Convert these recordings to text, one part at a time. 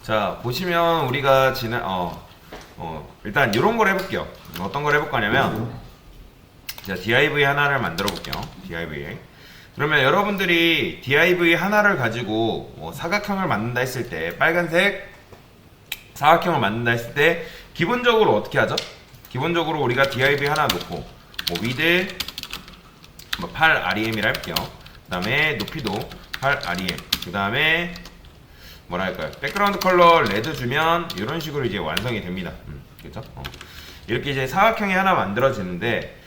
자, 보시면 우리가 일단 이런 걸 해볼게요. 어떤 걸 해볼 거냐면, 자, div 하나를 만들어 볼게요. div. 그러면 여러분들이 div 하나를 가지고 사각형을 만든다 했을 때, 빨간색 사각형을 만든다 했을 때, 기본적으로 어떻게 하죠? 기본적으로 우리가 div 하나 놓고, width 8rem이라 할게요. 그 다음에 높이도 8rem. 그 다음에 뭐라 할까요? 백그라운드 컬러 레드 주면 이런 식으로 이제 완성이 됩니다. 그죠? 이렇게 이제 사각형이 하나 만들어지는데,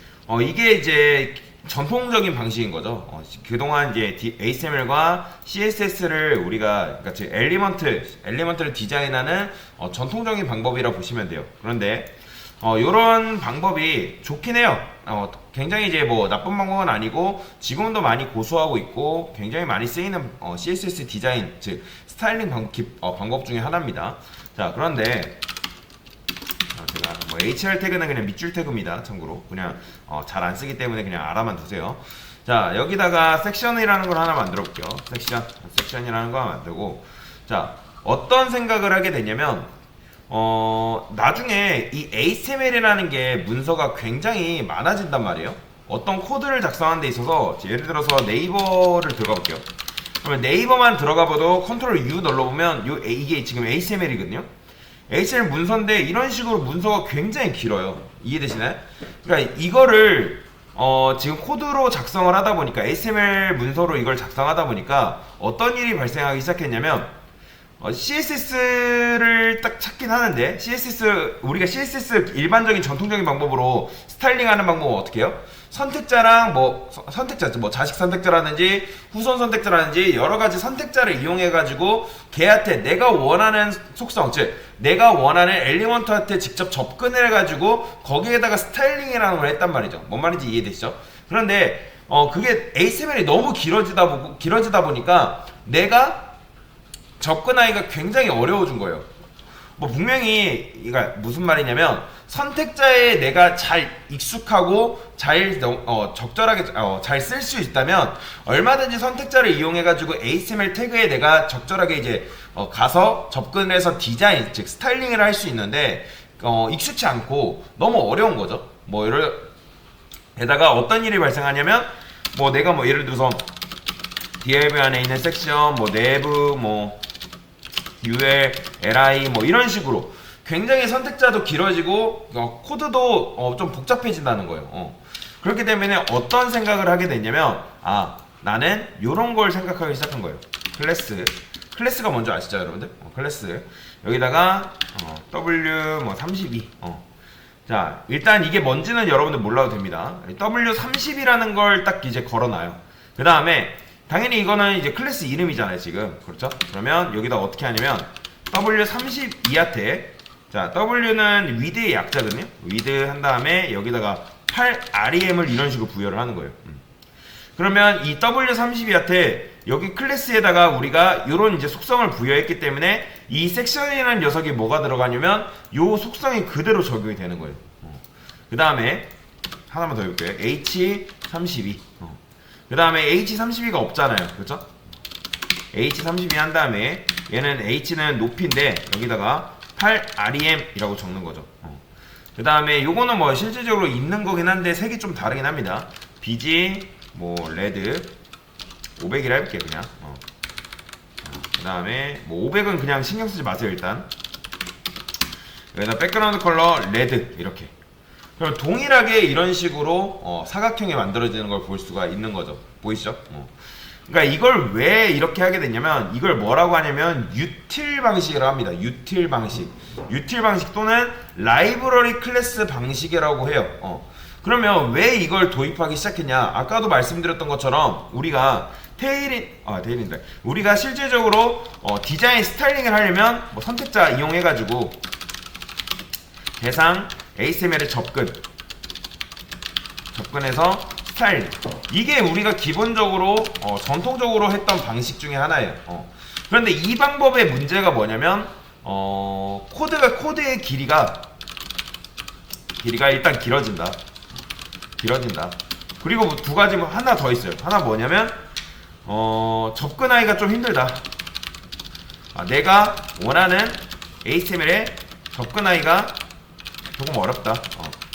이게 이제 전통적인 방식인 거죠. 그동안 이제 HTML과 CSS를 우리가, 그러니까 즉 엘리먼트를 디자인하는 전통적인 방법이라 보시면 돼요. 그런데 요런 방법이 좋긴 해요. 굉장히 이제 뭐 나쁜 방법은 아니고 지금도 많이 고수하고 있고 굉장히 많이 쓰이는 CSS 디자인, 즉 스타일링 방법 중에 하나입니다. 자, 그런데 제가 뭐 HR 태그는 그냥 밑줄 태그입니다. 참고로 그냥 잘 안 쓰기 때문에 그냥 알아만 두세요. 자, 여기다가 섹션이라는 걸 하나 만들어 볼게요. 섹션이라는 거 하나 만들고, 자, 어떤 생각을 하게 되냐면 나중에 이 HTML이라는 게 문서가 굉장히 많아진단 말이에요. 어떤 코드를 작성하는 데 있어서, 예를 들어서 네이버를 들어가 볼게요. 그러면 네이버만 들어가 봐도 컨트롤 U 눌러보면 이게 지금 HTML이거든요. HTML 문서인데 이런 식으로 문서가 굉장히 길어요. 이해되시나요? 그러니까 이거를 지금 코드로 작성을 하다 보니까, HTML 문서로 이걸 작성하다 보니까 어떤 일이 발생하기 시작했냐면, CSS를 딱 찾긴 하는데, 우리가 CSS 일반적인 전통적인 방법으로 스타일링 하는 방법은 어떻게 해요? 선택자랑 자식 선택자라든지 후손 선택자라든지 여러가지 선택자를 이용해가지고 걔한테 내가 원하는 속성, 즉 내가 원하는 엘리먼트한테 직접 접근을 해가지고 거기에다가 스타일링이라는 걸 했단 말이죠. 뭔 말인지 이해되시죠? 그런데 그게 HTML이 너무 길어지다 보니까 내가 접근하기가 굉장히 어려워진 거예요. 분명히 이가 무슨 말이냐면, 선택자에 내가 잘 익숙하고 적절하게 잘 쓸 수 있다면 얼마든지 선택자를 이용해 가지고 HTML 태그에 내가 적절하게 이제 가서 접근해서 디자인, 즉 스타일링을 할 수 있는데, 익숙치 않고 너무 어려운 거죠. 게다가 어떤 일이 발생하냐면, 내가 예를 들어서 div 안에 있는 섹션, 내부, UL, LI 이런 식으로 굉장히 선택자도 길어지고 코드도 좀 복잡해진다는 거예요. 그렇기 때문에 어떤 생각을 하게 됐냐면, 나는 요런 걸 생각하기 시작한 거예요. 클래스가 뭔지 아시죠, 여러분들? 클래스 여기다가 W32. 자, 일단 이게 뭔지는 여러분들 몰라도 됩니다. W30이라는 걸 딱 이제 걸어놔요. 그 다음에 당연히 이거는 이제 클래스 이름이잖아요, 지금. 그렇죠? 그러면 여기다 어떻게 하냐면, W32한테, 자, W는 width의 약자거든요? width 한 다음에 여기다가 8rem을 이런 식으로 부여를 하는 거예요. 그러면 이 W32한테 여기 클래스에다가 우리가 이런 이제 속성을 부여했기 때문에 이 섹션이라는 녀석이 뭐가 들어가냐면 요 속성이 그대로 적용이 되는 거예요. 그 다음에 하나만 더 해볼게요. H32. 그 다음에 H32가 없잖아요. 그렇죠? H32 한 다음에 얘는 H는 높이인데 여기다가 8REM이라고 적는 거죠. 그 다음에 요거는 실질적으로 있는 거긴 한데 색이 좀 다르긴 합니다. BG 레드 500이라 해볼게요. 그냥 그 다음에 500은 그냥 신경 쓰지 마세요. 일단 여기다 백그라운드 컬러 레드 이렇게. 그럼 동일하게 이런 식으로 사각형이 만들어지는 걸 볼 수가 있는 거죠. 보이시죠? 그러니까 이걸 왜 이렇게 하게 됐냐면, 이걸 뭐라고 하냐면 유틸 방식이라고 합니다. 유틸 방식 또는 라이브러리 클래스 방식이라고 해요. 그러면 왜 이걸 도입하기 시작했냐? 아까도 말씀드렸던 것처럼 우리가 우리가 실제적으로 디자인 스타일링을 하려면 선택자 이용해가지고 대상 HTML에 접근해서 스타일, 이게 우리가 기본적으로 전통적으로 했던 방식 중에 하나예요. 그런데 이 방법의 문제가 뭐냐면 코드의 길이가 일단 길어진다. 그리고 두 가지 하나 더 있어요. 하나 뭐냐면 접근하기가 좀 힘들다. 내가 원하는 HTML에 접근하기가 조금 어렵다.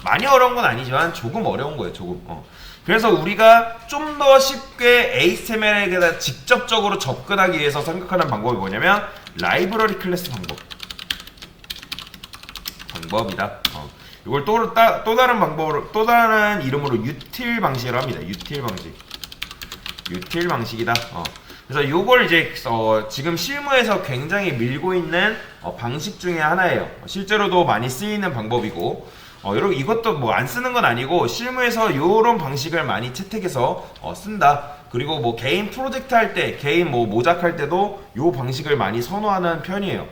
많이 어려운 건 아니지만 조금 어려운 거예요. 조금. 그래서 우리가 좀 더 쉽게 HTML에게 직접적으로 접근하기 위해서 생각하는 방법이 뭐냐면 라이브러리 클래스 방법이다. 이걸 또 다른 방법으로, 또 다른 이름으로 유틸 방식으로 합니다. 유틸 방식이다. 그래서 요걸 이제 지금 실무에서 굉장히 밀고 있는 방식 중에 하나예요. 실제로도 많이 쓰이는 방법이고, 이것도 뭐 안 쓰는 건 아니고 실무에서 요런 방식을 많이 채택해서 쓴다. 그리고 뭐 개인 프로젝트 할 때, 개인 뭐 모작할 때도 요 방식을 많이 선호하는 편이에요.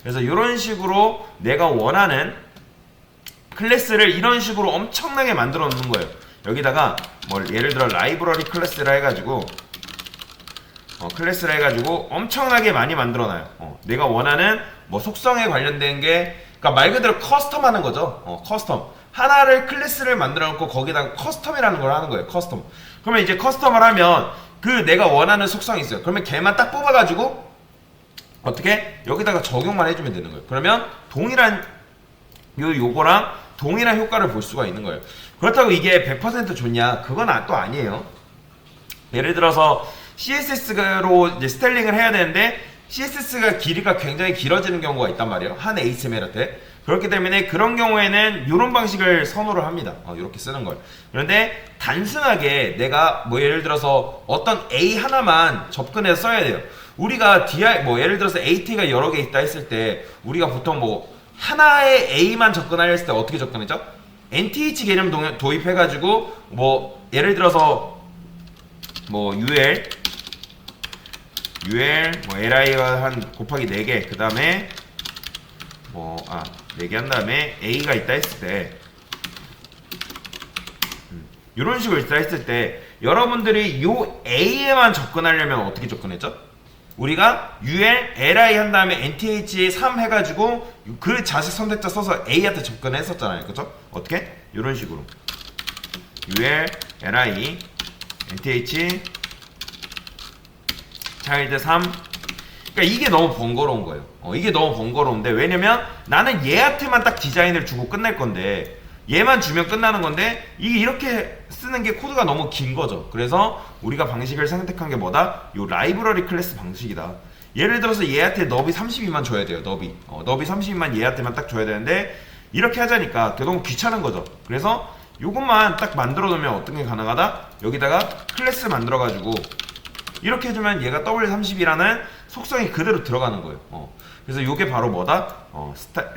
그래서 이런 식으로 내가 원하는 클래스를 이런 식으로 엄청나게 만들어 놓는 거예요. 여기다가 뭐 예를 들어 라이브러리 클래스를 해가지고 엄청나게 많이 만들어 놔요. 내가 원하는 뭐 속성에 관련된 게, 그러니까 말 그대로 커스텀 하는 거죠. 커스텀. 하나를 클래스를 만들어 놓고 거기다가 커스텀이라는 걸 하는 거예요. 커스텀. 그러면 이제 커스텀을 하면 그 내가 원하는 속성이 있어요. 그러면 걔만 딱 뽑아가지고 어떻게 여기다가 적용만 해주면 되는 거예요. 그러면 동일한 요거랑 동일한 효과를 볼 수가 있는 거예요. 그렇다고 이게 100% 좋냐? 그건 또 아니에요. 예를 들어서 CSS로 이제 스타일링을 해야 되는데 CSS가 길이가 굉장히 길어지는 경우가 있단 말이에요. 한 HTML한테. 그렇기 때문에 그런 경우에는 이런 방식을 선호를 합니다. 이렇게 쓰는 걸. 그런데 단순하게 내가 뭐 예를 들어서 어떤 A 하나만 접근해서 써야 돼요. 우리가 뭐 예를 들어서 AT가 여러 개 있다 했을 때 우리가 보통 뭐 하나의 A만 접근하려 했을 때 어떻게 접근했죠? NTH 개념 도입해가지고 뭐 예를 들어서 뭐 UL 뭐 LI가 한 곱하기 4개, 그 다음에 뭐 4개 한 다음에 A가 있다 했을 때 이런 식으로 있다 했을 때 여러분들이 요 A에만 접근하려면 어떻게 접근했죠? 우리가 UL, LI 한 다음에 NTH 3 해가지고 그 자식 선택자 써서 A한테 접근했었잖아요. 그쵸? 어떻게? 이런 식으로 UL, LI, NTH 차일드 3. 그러니까 이게 너무 번거로운 거예요. 이게 너무 번거로운데, 왜냐면 나는 얘한테만 딱 디자인을 주고 끝낼 건데 얘만 주면 끝나는 건데 이게 이렇게 쓰는 게 코드가 너무 긴 거죠. 그래서 우리가 방식을 선택한 게 뭐다? 요 라이브러리 클래스 방식이다. 예를 들어서 얘한테 너비 32만 줘야 돼요. 너비 32만 얘한테만 딱 줘야 되는데 이렇게 하자니까 너무 귀찮은 거죠. 그래서 요것만 딱 만들어 놓으면 어떤 게 가능하다? 여기다가 클래스 만들어 가지고 이렇게 해주면 얘가 W30이라는 속성이 그대로 들어가는 거예요. 그래서 이게 바로 뭐다?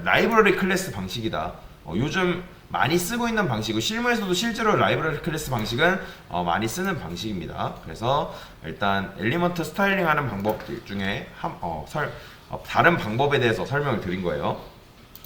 라이브러리 클래스 방식이다. 요즘 많이 쓰고 있는 방식이고 실무에서도 실제로 라이브러리 클래스 방식은 많이 쓰는 방식입니다. 그래서 일단 엘리먼트 스타일링 하는 방법 중에 다른 방법에 대해서 설명을 드린 거예요.